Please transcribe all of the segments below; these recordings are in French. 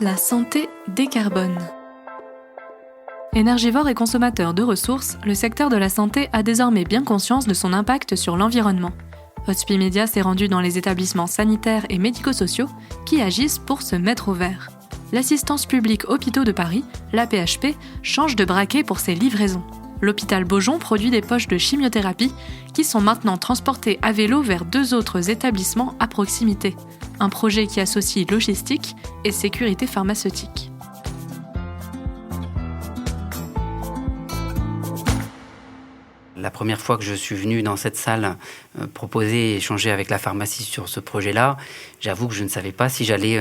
La santé décarbone. Énergivore et consommateur de ressources, le secteur de la santé a désormais bien conscience de son impact sur l'environnement. Hotspie Media s'est rendu dans les établissements sanitaires et médico-sociaux qui agissent pour se mettre au vert. L'Assistance publique Hôpitaux de Paris, l'AP-HP, change de braquet pour ses livraisons. L'hôpital Beaujon produit des poches de chimiothérapie qui sont maintenant transportées à vélo vers 2 autres établissements à proximité. Un projet qui associe logistique et sécurité pharmaceutique. La première fois que je suis venu dans cette salle proposer et échanger avec la pharmacie sur ce projet-là, j'avoue que je ne savais pas si j'allais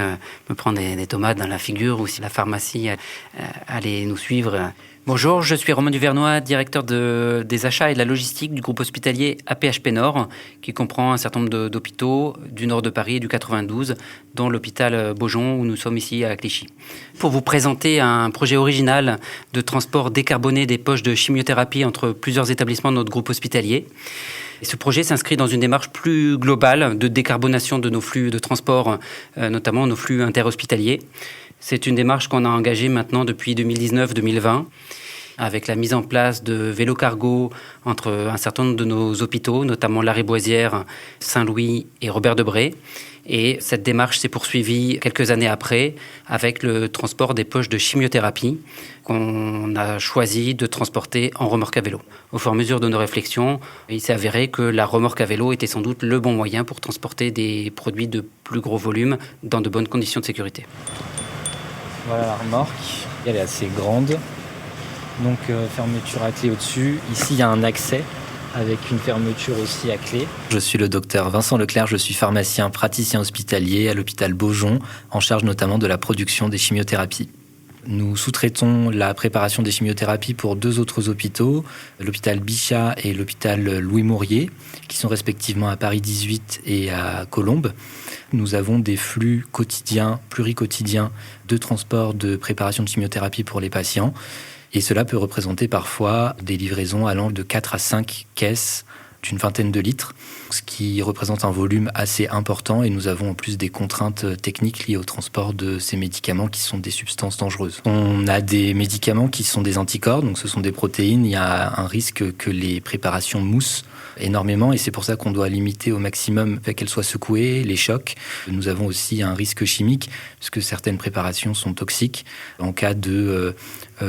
me prendre des tomates dans la figure ou si la pharmacie allait nous suivre. Bonjour, je suis Romain Duvernois, directeur des achats et de la logistique du groupe hospitalier AP-HP Nord, qui comprend un certain nombre d'hôpitaux du nord de Paris et du 92, dont l'hôpital Beaujon, où nous sommes ici à Clichy. Pour vous présenter un projet original de transport décarboné des poches de chimiothérapie entre plusieurs établissements de notre groupe hospitalier. Et ce projet s'inscrit dans une démarche plus globale de décarbonation de nos flux de transport, notamment nos flux interhospitaliers. C'est une démarche qu'on a engagée maintenant depuis 2019-2020, avec la mise en place de vélos cargo entre un certain nombre de nos hôpitaux, notamment Lariboisière, Saint-Louis et Robert-Debré. Et cette démarche s'est poursuivie quelques années après avec le transport des poches de chimiothérapie qu'on a choisi de transporter en remorque à vélo. Au fur et à mesure de nos réflexions, il s'est avéré que la remorque à vélo était sans doute le bon moyen pour transporter des produits de plus gros volume dans de bonnes conditions de sécurité. Voilà la remorque, elle est assez grande, donc fermeture à clé au-dessus. Ici il y a un accès avec une fermeture aussi à clé. Je suis le docteur Vincent Leclerc, je suis pharmacien praticien hospitalier à l'hôpital Beaujon, en charge notamment de la production des chimiothérapies. Nous sous-traitons la préparation des chimiothérapies pour 2 autres hôpitaux, l'hôpital Bichat et l'hôpital Louis-Maurier, qui sont respectivement à Paris 18 et à Colombes. Nous avons des flux quotidiens, pluriquotidiens de transport de préparation de chimiothérapie pour les patients. Et cela peut représenter parfois des livraisons allant de 4 à 5 caisses d'une vingtaine de litres, ce qui représente un volume assez important. Et nous avons en plus des contraintes techniques liées au transport de ces médicaments qui sont des substances dangereuses. On a des médicaments qui sont des anticorps, donc ce sont des protéines. Il y a un risque que les préparations moussent énormément et c'est pour ça qu'on doit limiter au maximum qu'elles soient secouées, les chocs. Nous avons aussi un risque chimique puisque certaines préparations sont toxiques. En cas de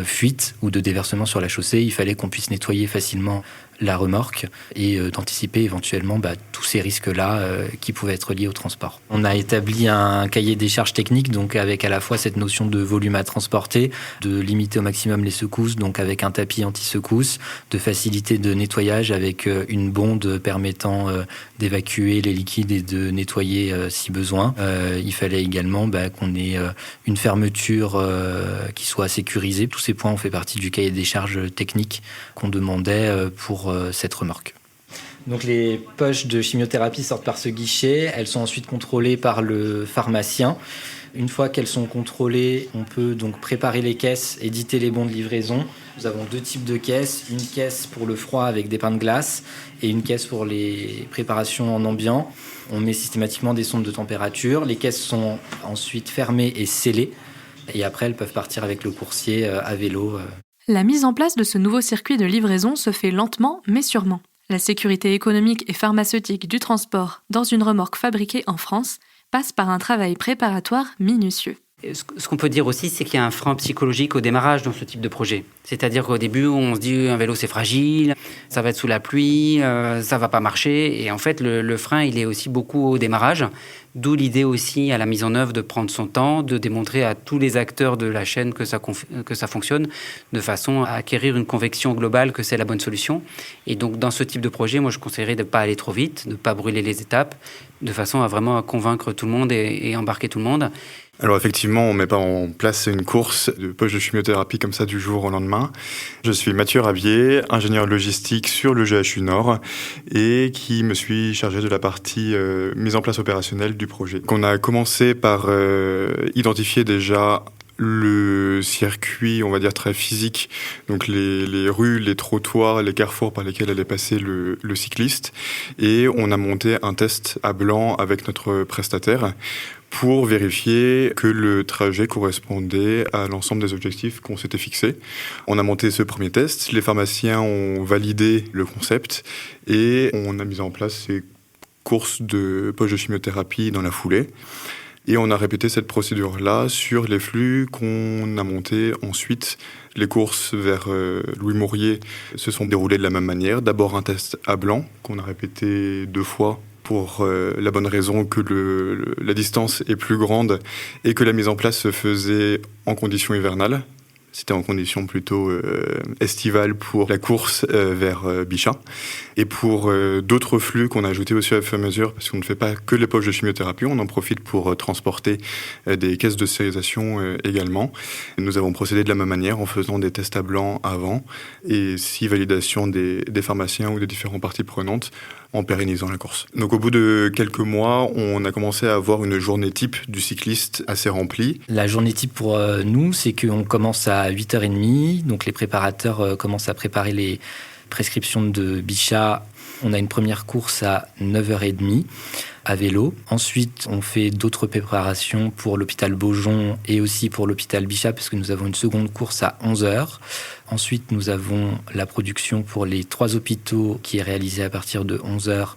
fuite ou de déversement sur la chaussée, il fallait qu'on puisse nettoyer facilement la remorque et d'anticiper éventuellement tous ces risques-là qui pouvaient être liés au transport. On a établi un cahier des charges techniques, donc avec à la fois cette notion de volume à transporter, de limiter au maximum les secousses, donc avec un tapis anti-secousse, de facilité de nettoyage avec une bonde permettant d'évacuer les liquides et de nettoyer si besoin. Il fallait également qu'on ait une fermeture qui soit sécurisée. Tous ces points ont fait partie du cahier des charges techniques qu'on demandait pour cette remorque. Donc les poches de chimiothérapie sortent par ce guichet, elles sont ensuite contrôlées par le pharmacien. Une fois qu'elles sont contrôlées, on peut donc préparer les caisses, éditer les bons de livraison. Nous avons 2 types de caisses, une caisse pour le froid avec des pains de glace et une caisse pour les préparations en ambiant. On met systématiquement des sondes de température. Les caisses sont ensuite fermées et scellées et après elles peuvent partir avec le coursier à vélo. La mise en place de ce nouveau circuit de livraison se fait lentement mais sûrement. La sécurité économique et pharmaceutique du transport dans une remorque fabriquée en France passe par un travail préparatoire minutieux. Ce qu'on peut dire aussi, c'est qu'il y a un frein psychologique au démarrage dans ce type de projet. C'est-à-dire qu'au début, on se dit un vélo c'est fragile, ça va être sous la pluie, ça va pas marcher. Et en fait, le frein, il est aussi beaucoup au démarrage. D'où l'idée aussi à la mise en œuvre de prendre son temps, de démontrer à tous les acteurs de la chaîne que ça fonctionne, de façon à acquérir une conviction globale que c'est la bonne solution. Et donc, dans ce type de projet, moi, je conseillerais de ne pas aller trop vite, de ne pas brûler les étapes, de façon à vraiment convaincre tout le monde et embarquer tout le monde. Alors effectivement, on ne met pas en place une course de poche de chimiothérapie comme ça du jour au lendemain. Je suis Mathieu Rabier, ingénieur logistique sur le GHU Nord et qui me suis chargé de la partie mise en place opérationnelle du projet. On a commencé par identifier déjà le circuit, on va dire, très physique, donc les rues, les trottoirs, les carrefours par lesquels allait passer le cycliste. Et on a monté un test à blanc avec notre prestataire pour vérifier que le trajet correspondait à l'ensemble des objectifs qu'on s'était fixés. On a monté ce premier test, les pharmaciens ont validé le concept et on a mis en place ces courses de poche de chimiothérapie dans la foulée. Et on a répété cette procédure-là sur les flux qu'on a montés ensuite. Les courses vers Louis Mourier se sont déroulées de la même manière. D'abord un test à blanc qu'on a répété 2 fois pour la bonne raison que la distance est plus grande et que la mise en place se faisait en conditions hivernales. C'était en conditions plutôt estivales pour la course vers Bichat. Et pour d'autres flux qu'on a ajoutés aussi au fur et à mesure, parce qu'on ne fait pas que les poches de chimiothérapie, on en profite pour transporter des caisses de stérilisation également. Nous avons procédé de la même manière en faisant des tests à blanc avant et 6 validations des pharmaciens ou des différentes parties prenantes en pérennisant la course. Donc au bout de quelques mois, on a commencé à avoir une journée type du cycliste assez remplie. La journée type pour nous, c'est qu'on commence à 8h30, donc les préparateurs commencent à préparer les prescriptions de Bichat. On a une première course à 9h30 à vélo. Ensuite, on fait d'autres préparations pour l'hôpital Beaujon et aussi pour l'hôpital Bichat, parce que nous avons une seconde course à 11h. Ensuite, nous avons la production pour les 3 hôpitaux qui est réalisée à partir de 11h,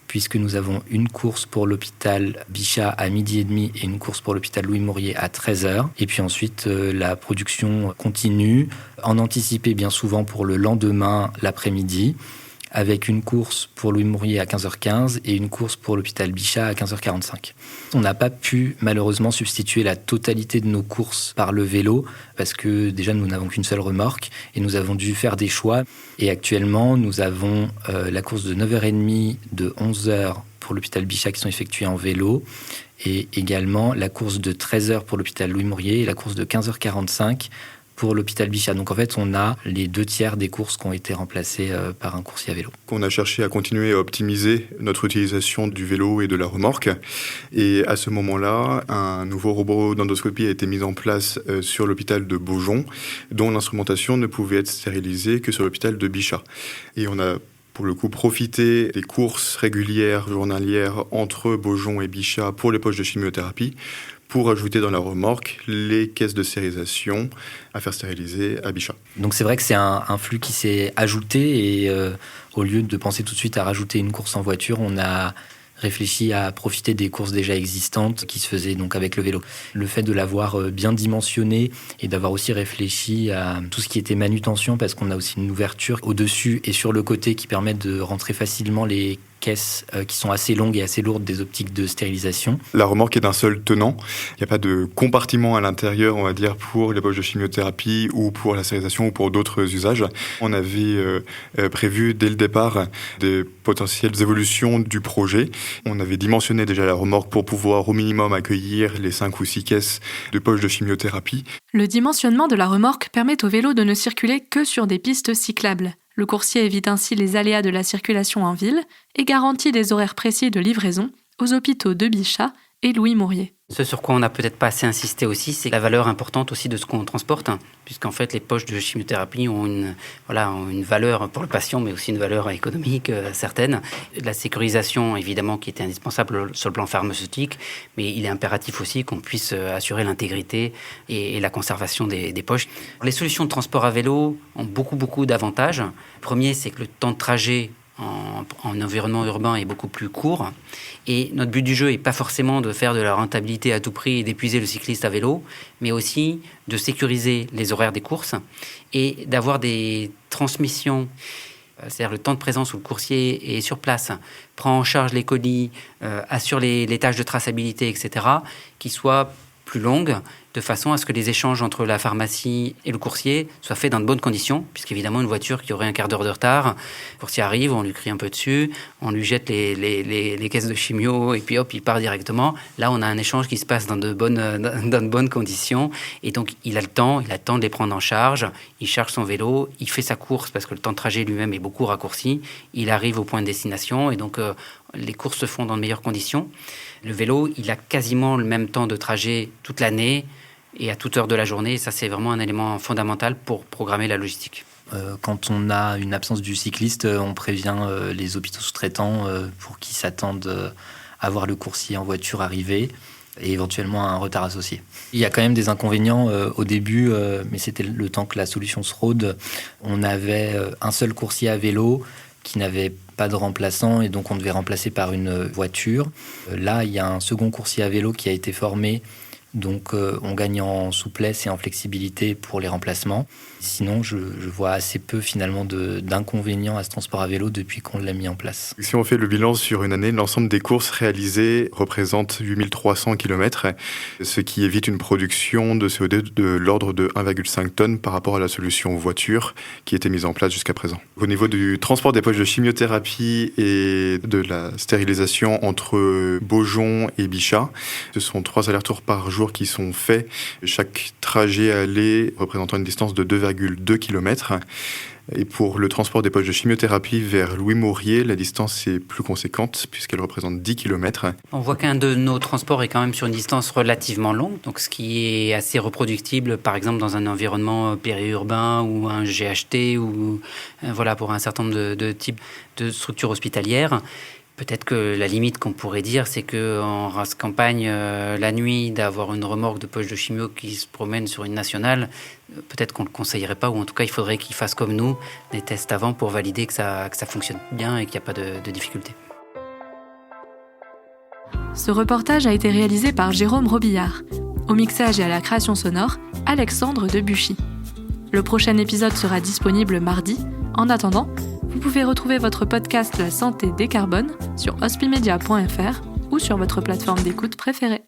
puisque nous avons une course pour l'hôpital Bichat à 12h30 et une course pour l'hôpital Louis Mourier à 13h. Et puis ensuite, la production continue, en anticipé bien souvent pour le lendemain, l'après-midi, avec une course pour Louis Mourier à 15h15 et une course pour l'hôpital Bichat à 15h45. On n'a pas pu malheureusement substituer la totalité de nos courses par le vélo parce que déjà nous n'avons qu'une seule remorque et nous avons dû faire des choix. Et actuellement nous avons la course de 9h30, de 11h pour l'hôpital Bichat qui sont effectuées en vélo et également la course de 13h pour l'hôpital Louis Mourier et la course de 15h45 pour l'hôpital Bichat. Donc en fait, on a les 2/3 des courses qui ont été remplacées par un coursier à vélo. On a cherché à continuer à optimiser notre utilisation du vélo et de la remorque. Et à ce moment-là, un nouveau robot d'endoscopie a été mis en place sur l'hôpital de Beaujon, dont l'instrumentation ne pouvait être stérilisée que sur l'hôpital de Bichat. Et on a pour le coup profité des courses régulières, journalières entre Beaujon et Bichat pour les poches de chimiothérapie, pour ajouter dans la remorque les caisses de stérilisation à faire stériliser à Bichat. Donc c'est vrai que c'est un flux qui s'est ajouté et au lieu de penser tout de suite à rajouter une course en voiture, on a réfléchi à profiter des courses déjà existantes qui se faisaient donc avec le vélo. Le fait de l'avoir bien dimensionné et d'avoir aussi réfléchi à tout ce qui était manutention, parce qu'on a aussi une ouverture au-dessus et sur le côté qui permet de rentrer facilement les caisses qui sont assez longues et assez lourdes des optiques de stérilisation. La remorque est d'un seul tenant. Il n'y a pas de compartiment à l'intérieur, on va dire, pour les poches de chimiothérapie ou pour la stérilisation ou pour d'autres usages. On avait prévu dès le départ des potentielles évolutions du projet. On avait dimensionné déjà la remorque pour pouvoir au minimum accueillir les 5 ou 6 caisses de poches de chimiothérapie. Le dimensionnement de la remorque permet au vélo de ne circuler que sur des pistes cyclables. Le coursier évite ainsi les aléas de la circulation en ville et garantit des horaires précis de livraison aux hôpitaux de Bichat et Louis Mourier. Ce sur quoi on n'a peut-être pas assez insisté aussi, c'est la valeur importante aussi de ce qu'on transporte, puisqu'en fait les poches de chimiothérapie ont une valeur pour le patient, mais aussi une valeur économique certaine. La sécurisation, évidemment, qui était indispensable sur le plan pharmaceutique, mais il est impératif aussi qu'on puisse assurer l'intégrité et la conservation des poches. Les solutions de transport à vélo ont beaucoup d'avantages. Le premier, c'est que le temps de trajet en environnement urbain est beaucoup plus court. Et notre but du jeu n'est pas forcément de faire de la rentabilité à tout prix et d'épuiser le cycliste à vélo, mais aussi de sécuriser les horaires des courses et d'avoir des transmissions. C'est-à-dire le temps de présence où le coursier est sur place, prend en charge les colis, assure les tâches de traçabilité, etc., qui soient plus longues, de façon à ce que les échanges entre la pharmacie et le coursier soient faits dans de bonnes conditions, puisqu'évidemment une voiture qui aurait un quart d'heure de retard, le coursier arrive, on lui crie un peu dessus, on lui jette les caisses de chimio et puis hop, il part directement. Là, on a un échange qui se passe dans de bonnes conditions et donc il a le temps de les prendre en charge, il charge son vélo, il fait sa course parce que le temps de trajet lui-même est beaucoup raccourci, il arrive au point de destination et donc les courses se font dans de meilleures conditions. Le vélo, il a quasiment le même temps de trajet toute l'année, et à toute heure de la journée. Et ça, c'est vraiment un élément fondamental pour programmer la logistique. Quand on a une absence du cycliste, on prévient les hôpitaux sous-traitants pour qu'ils s'attendent à voir le coursier en voiture arriver et éventuellement un retard associé. Il y a quand même des inconvénients au début, mais c'était le temps que la solution se rôde. On avait un seul coursier à vélo qui n'avait pas de remplaçant et donc on devait remplacer par une voiture. Là, il y a un second coursier à vélo qui a été formé. Donc on gagne en souplesse et en flexibilité pour les remplacements. Sinon, je vois assez peu finalement d'inconvénients à ce transport à vélo depuis qu'on l'a mis en place. Si on fait le bilan sur une année, l'ensemble des courses réalisées représente 8300 km, ce qui évite une production de CO2 de l'ordre de 1,5 tonnes par rapport à la solution voiture qui était mise en place jusqu'à présent. Au niveau du transport des poches de chimiothérapie et de la stérilisation entre Beaujon et Bichat, ce sont 3 allers-retours par jour qui sont faits, chaque trajet aller représentant une distance de 2,2 km. Et pour le transport des poches de chimiothérapie vers Louis-Maurier, la distance est plus conséquente puisqu'elle représente 10 km. On voit qu'un de nos transports est quand même sur une distance relativement longue, donc ce qui est assez reproductible, par exemple dans un environnement périurbain ou un GHT ou pour un certain nombre de types de structures hospitalières. Peut-être que la limite qu'on pourrait dire, c'est qu'en race campagne, la nuit, d'avoir une remorque de poche de chimio qui se promène sur une nationale, peut-être qu'on ne le conseillerait pas, ou en tout cas, il faudrait qu'ils fassent comme nous, des tests avant pour valider que ça fonctionne bien et qu'il n'y a pas de difficultés. Ce reportage a été réalisé par Jérôme Robillard. Au mixage et à la création sonore, Alexandre Debuchy. Le prochain épisode sera disponible mardi. En attendant, vous pouvez retrouver votre podcast La Santé décarbone sur hospimedia.fr ou sur votre plateforme d'écoute préférée.